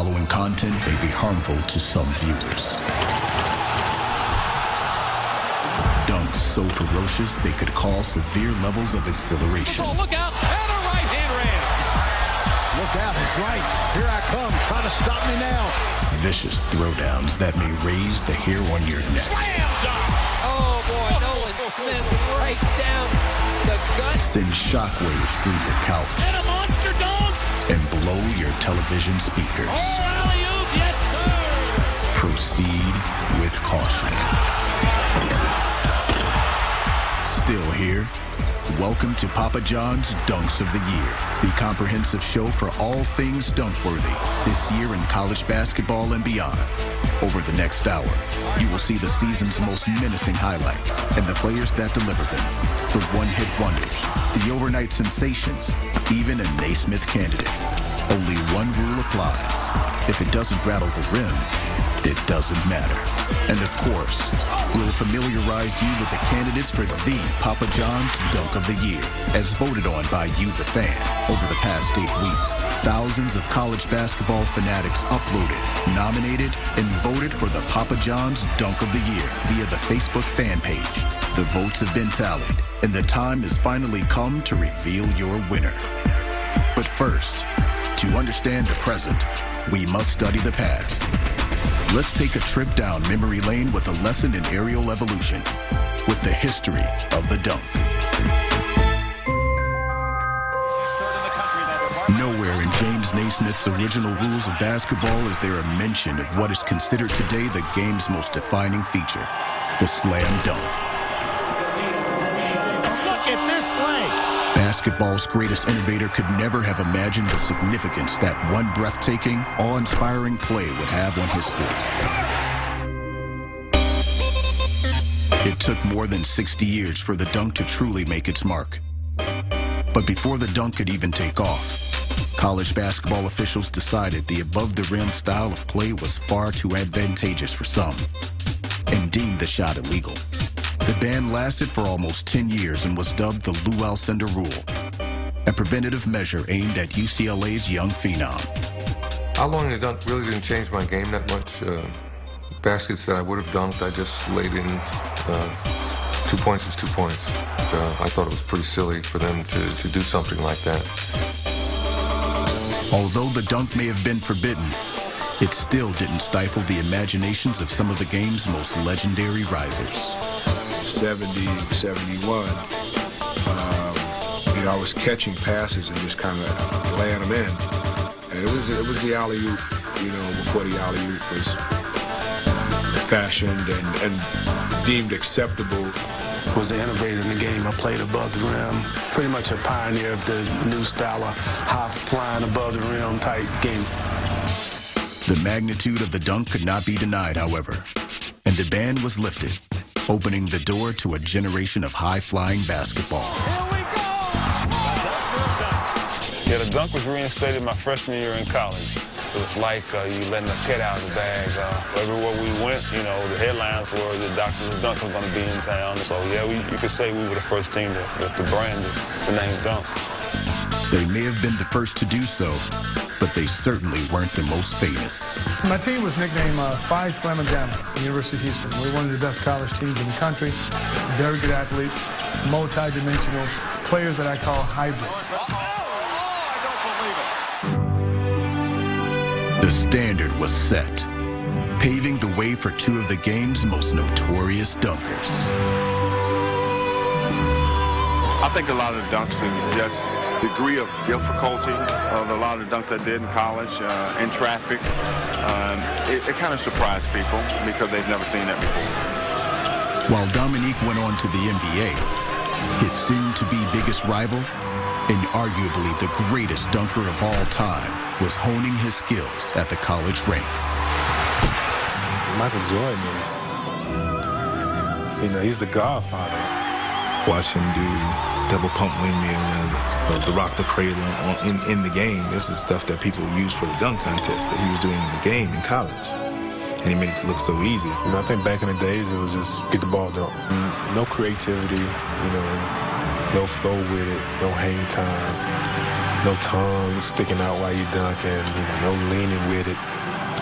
following content may be harmful to some viewers. Dunks so ferocious they could cause severe levels of exhilaration. Oh, look out, and a right-hand ram. Look out, it's right. Here I come, try to stop me now. Vicious throwdowns that may raise the hair on your neck. Slam dunk. Oh, boy, Nolan Smith right down the gut. Send shockwaves through your couch. And a monster dunk. And blow your television speakers. Oh, alley-oop, yes, sir. Proceed with caution. Still here? Welcome to Papa John's Dunks of the Year, the comprehensive show for all things dunk-worthy this year in college basketball and beyond. Over the next hour, you will see the season's most menacing highlights and the players that delivered them, the one-hit wonders, the overnight sensations, even a Naismith candidate. Only one rule applies. If it doesn't rattle the rim, it doesn't matter. And of course, we'll familiarize you with the candidates for the Papa John's Dunk of the Year, as voted on by you, the fan. Over the past 8 weeks, thousands of college basketball fanatics uploaded, nominated, and voted for the Papa John's Dunk of the Year via the Facebook fan page. The votes have been tallied, and the time has finally come to reveal your winner. But first, to understand the present, we must study the past. Let's take a trip down memory lane with a lesson in aerial evolution, with the history of the dunk. Nowhere in James Naismith's original rules of basketball is there a mention of what is considered today the game's most defining feature, the slam dunk. Look at this play. Basketball's greatest innovator could never have imagined the significance that one breathtaking, awe-inspiring play would have on his sport. It took more than 60 years for the dunk to truly make its mark. But before the dunk could even take off, college basketball officials decided the above-the-rim style of play was far too advantageous for some, and deemed the shot illegal. The ban lasted for almost 10 years and was dubbed the Lou Alcindor Rule, a preventative measure aimed at UCLA's young phenom. How long the dunk really didn't change my game that much. Baskets that I would have dunked, I just laid in 2 points is 2 points. I thought it was pretty silly for them to do something like that. Although the dunk may have been forbidden, it still didn't stifle the imaginations of some of the game's most legendary risers. 70, 71, I was catching passes and just kind of laying them in. And it was the alley-oop, before the alley-oop was fashioned and deemed acceptable. Was an innovator in the game. I played above the rim, pretty much a pioneer of the new style of high flying above the rim type game. The magnitude of the dunk could not be denied, however, and the ban was lifted, opening the door to a generation of high-flying basketball. Yeah, the dunk was reinstated my freshman year in college. It was like you letting the cat out of the bag. Everywhere we went, the headlines were the Doctors of Dunk was going to be in town. So, yeah, you could say we were the first team to brand the name Dunk. They may have been the first to do so, but they certainly weren't the most famous. My team was nicknamed Phi Slamma Jamma at the University of Houston. We're one of the best college teams in the country. Very good athletes, multi-dimensional players that I call hybrids. The standard was set, paving the way for two of the game's most notorious dunkers. I think a lot of the dunks is just degree of difficulty of a lot of the dunks I did in college, in traffic. It kind of surprised people because they've never seen that before. While Dominique went on to the NBA, his soon-to-be biggest rival, and arguably the greatest dunker of all time, was honing his skills at the college ranks. Michael Jordan is, he's the godfather. Watch him do double pump windmill and the rock the cradle in the game. This is stuff that people use for the dunk contest that he was doing in the game in college. And he made it look so easy. I think back in the days, it was just get the ball dunked. No creativity, no flow with it, no hang time. No tongue sticking out while you're dunking, no leaning with it.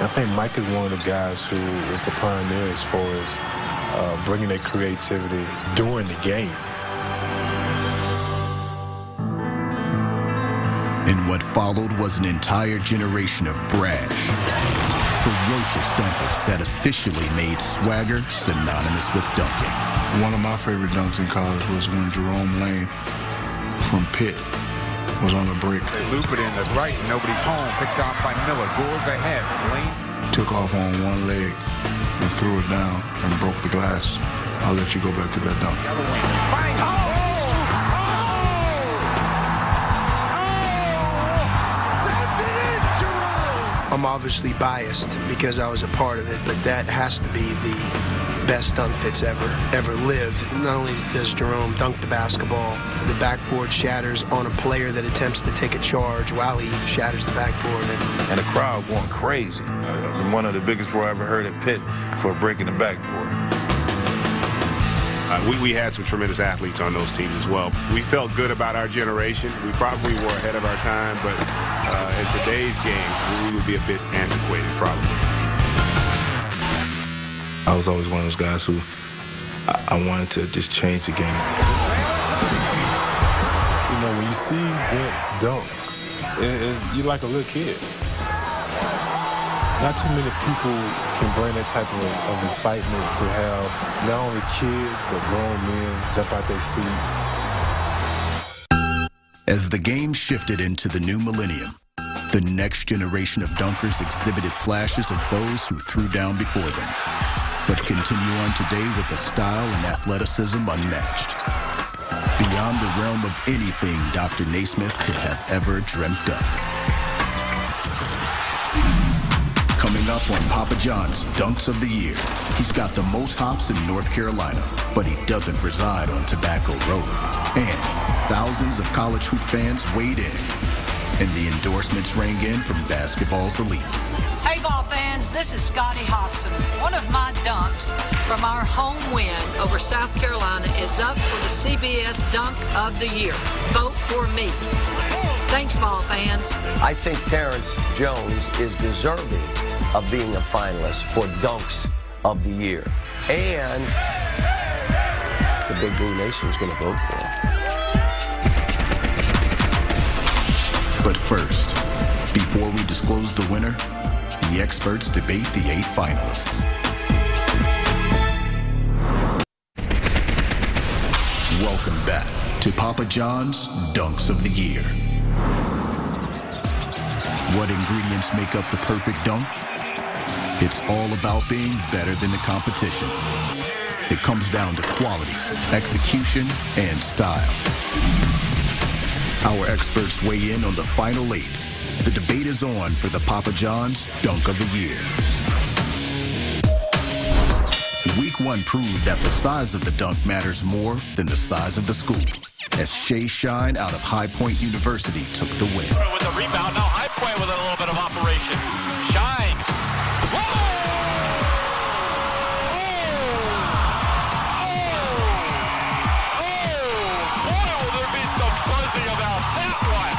I think Mike is one of the guys who is the pioneer as far as bringing that creativity during the game. And what followed was an entire generation of brash, ferocious dunkers that officially made swagger synonymous with dunking. One of my favorite dunks in college was when Jerome Lane from Pitt was on the break. They loop it in the right, nobody's home. Picked off by Miller, goes ahead. Lane took off on one leg and threw it down and broke the glass. I'll let you go back to that dunk. I'm obviously biased because I was a part of it, but that has to be the best dunk that's ever lived. Not only does Jerome dunk the basketball, the backboard shatters on a player that attempts to take a charge while he shatters the backboard. And the crowd going crazy. One of the biggest roar I ever heard at Pitt for breaking the backboard. We had some tremendous athletes on those teams as well. We felt good about our generation. We probably were ahead of our time, but in today's game, we would be a bit antiquated, probably. I was always one of those guys who I wanted to just change the game. When you see Vince dunk, you're like a little kid. Not too many people can bring that type of excitement to have not only kids, but grown men jump out their seats. As the game shifted into the new millennium, the next generation of dunkers exhibited flashes of those who threw down before them, but continue on today with a style and athleticism unmatched. Beyond the realm of anything Dr. Naismith could have ever dreamt up. Coming up on Papa John's Dunks of the Year, he's got the most hops in North Carolina, but he doesn't reside on Tobacco Road. And thousands of college hoop fans weighed in, and the endorsements rang in from basketball's elite. Hey, ball fans, this is Scotty Hobson. One of my dunks from our home win over South Carolina is up for the CBS Dunk of the Year. Vote for me. Thanks, ball fans. I think Terrence Jones is deserving of being a finalist for Dunks of the Year. And the Big Blue Nation is going to vote for him. But first, before we disclose the winner, the experts debate the 8 finalists. Welcome back to Papa John's Dunks of the Year. What ingredients make up the perfect dunk? It's all about being better than the competition. It comes down to quality, execution, and style. Our experts weigh in on the final 8. The debate is on for the Papa John's Dunk of the Year. Week 1 proved that the size of the dunk matters more than the size of the school, as Shay Shine out of High Point University took the win. With the rebound, now High Point with a little bit of operation. Shine. Whoa! Boy, will there be some buzzing about that one.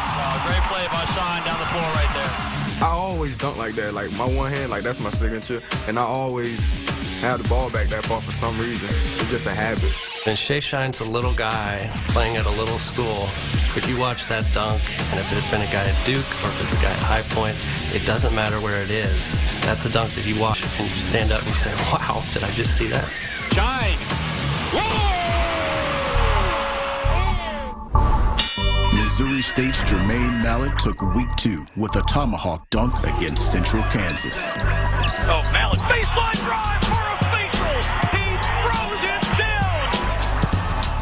Great play by Shine down the floor right there. I always dunk like that. Like my one hand, like that's my signature. And I always have the ball back that far for some reason. It's just a habit. And Shay Shine's a little guy playing at a little school. But you watch that dunk, and if it had been a guy at Duke or if it's a guy at High Point, it doesn't matter where it is. That's a dunk that you watch and you stand up and you say, wow, did I just see that? Shine! Missouri State's Jermaine Mallett took week 2 with a tomahawk dunk against Central Kansas. Oh, Mallett, baseline drive for a facial. He throws it down.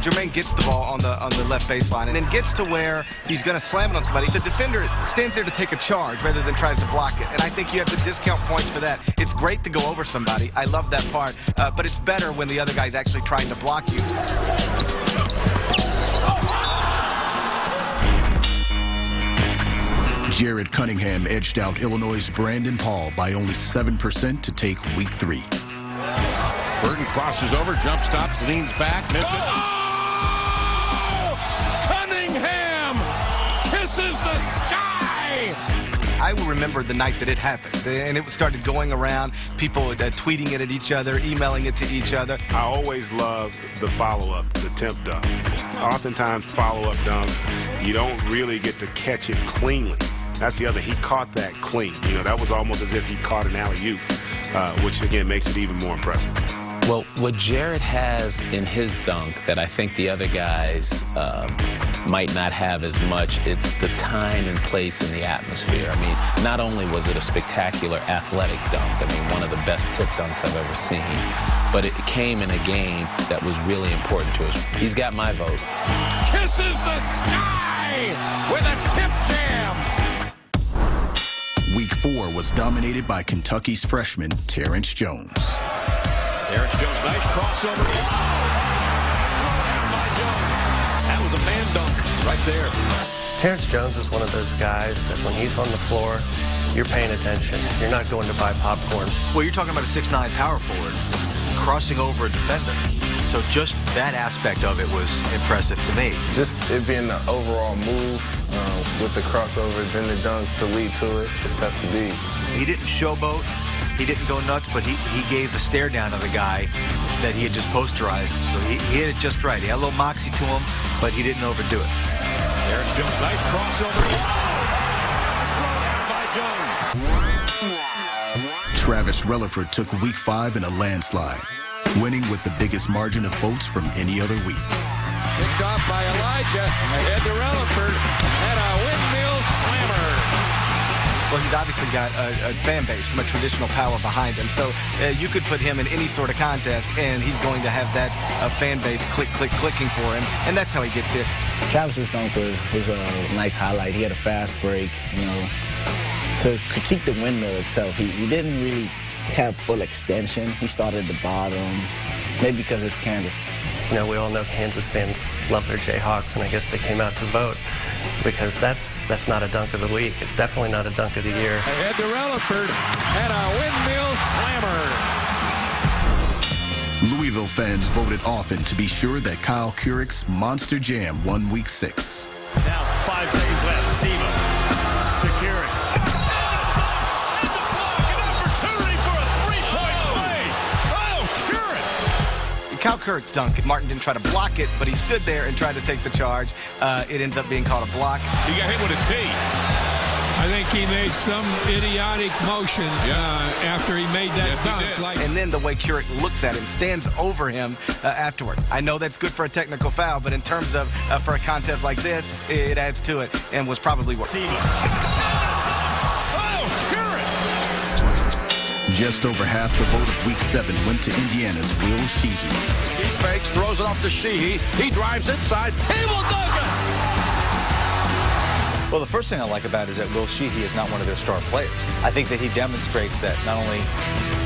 Jermaine gets the ball on the left baseline and then gets to where he's going to slam it on somebody. The defender stands there to take a charge rather than tries to block it. And I think you have to discount points for that. It's great to go over somebody. I love that part. But it's better when the other guy's actually trying to block you. Jared Cunningham edged out Illinois' Brandon Hall by only 7% to take week 3. Burton crosses over, jump stops, leans back, misses. Oh! Cunningham kisses the the sky! I will remember the night that it happened, and it started going around, people tweeting it at each other, emailing it to each other. I always love the follow-up, the temp dunk. Oftentimes, follow-up dunks, you don't really get to catch it cleanly. That's the other. He caught that clean. You know, that was almost as if he caught an alley-oop, which, again, makes it even more impressive. Well, what Jared has in his dunk that I think the other guys might not have as much, it's the time and place in the atmosphere. I mean, not only was it a spectacular athletic dunk, I mean, one of the best tip dunks I've ever seen, but it came in a game that was really important to us. He's got my vote. Kisses the sky with a tip jam! Week 4 was dominated by Kentucky's freshman, Terrence Jones. Terrence Jones, nice crossover. That was a man dunk right there. Terrence Jones is one of those guys that when he's on the floor, you're paying attention. You're not going to buy popcorn. Well, you're talking about a 6'9" power forward crossing over a defender. So just that aspect of it was impressive to me. Just it being the overall move with the crossover, then the dunk to lead to it, it's tough to beat. He didn't showboat. He didn't go nuts, but he gave the stare down of the guy that he had just posterized. So he hit it just right. He had a little moxie to him, but he didn't overdo it. Terrence Jones, nice crossover. By Jones. Travis Relaford took Week 5 in a landslide, winning with the biggest margin of votes from any other week. Picked off by Elijah, ahead to Relaford, and a windmill slammer. Well, he's obviously got a fan base from a traditional power behind him. So you could put him in any sort of contest, and he's going to have that fan base clicking for him. And that's how he gets here. Travis's dunk was a nice highlight. He had a fast break, you know. To critique the windmill itself, he didn't really have full extension. He started at the bottom, maybe because it's Kansas. You know, we all know Kansas fans love their Jayhawks, and I guess they came out to vote because that's not a dunk of the week. It's definitely not a dunk of the year. Ahead to Relaford and a windmill slammer. Louisville fans voted often to be sure that Kyle Kurick's Monster Jam won Week 6. Now 5 seconds left. Siva to Kurick. Kyle Kurick's dunk, Martin didn't try to block it, but he stood there and tried to take the charge. It ends up being called a block. He got hit with a tee. I think he made some idiotic motion after he made that dunk. And then the way Kurick looks at him, stands over him afterward. I know that's good for a technical foul, but in terms of for a contest like this, it adds to it and was probably worth it. Just over half the vote of Week 7 went to Indiana's Will Sheehy. He fakes, throws it off to Sheehy. He drives inside. He will dunk it! Well, the first thing I like about it is that Will Sheehy is not one of their star players. I think that he demonstrates that not only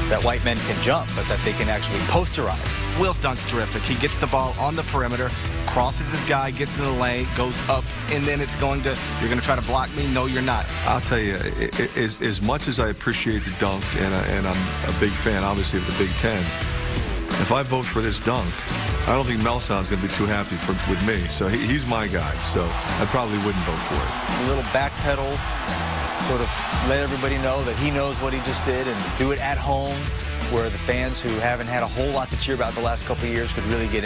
that white men can jump, but that they can actually posterize. Will's dunk's terrific. He gets the ball on the perimeter, crosses his guy, gets in the lane, goes up, and then it's going to, you're going to try to block me? No, you're not. I'll tell you, as much as I appreciate the dunk, and I'm a big fan, obviously, of the Big Ten, if I vote for this dunk, I don't think Melson's going to be too happy with me. So he's my guy, so I probably wouldn't vote for it. A little backpedal, sort of let everybody know that he knows what he just did and do it at home where the fans who haven't had a whole lot to cheer about the last couple of years could really get